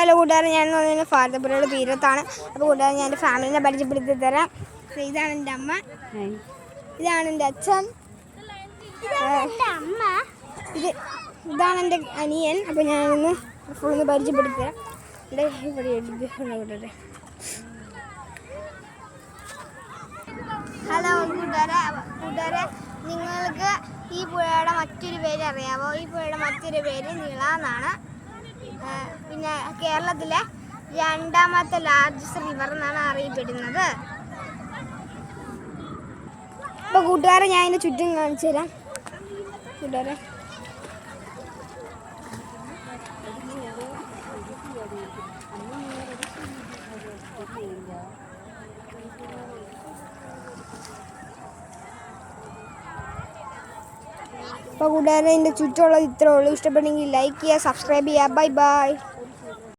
Hello കൂട്ടുകാരെ, ഞാൻ ഭാരതപ്പുഴയുടെ തീരത്താണ്. അപ്പോൾ കൂട്ടുകാരെ, ഞാൻ എൻ്റെ ഫാമിലിനെ പരിചയപ്പെടുത്തി തരാം. ഇതാണ് എൻ്റെ അമ്മ, ഇതാണ് എൻ്റെ അച്ഛൻ, ഇതാണ് എൻ്റെ അനിയൻ. അപ്പോൾ ഞാനൊന്ന് ഫുള്ളൊന്ന് പരിചയപ്പെടുത്തി തരാം. ഹലോ കൂട്ടുകാരെ, നിങ്ങൾക്ക് ഈ പുഴയുടെ മറ്റൊരു പേര് അറിയാമോ? ഈ പുഴയുടെ മറ്റൊരു പേര് നീള എന്നാണ്. പിന്നെ കേരളത്തിലെ രണ്ടാമത്തെ ലാർജസ്റ്റ് റിവർ എന്നാണ് അറിയപ്പെടുന്നത്. അപ്പോൾ കൂട്ടുകാരെ, ഞാൻ ഇതിൻ്റെ ചുറ്റും കാണിച്ചു തരാം. കൂട്ടുകാരെ, അപ്പോൾ കൂട്ടുകാരെ, ഇതിൻ്റെ ചുറ്റുമുള്ളത് ഇത്രേ ഉള്ളൂ. ഇഷ്ടപ്പെട്ടെങ്കിൽ ലൈക്ക് ചെയ്യുക, സബ്സ്ക്രൈബ് ചെയ്യുക. Bye bye.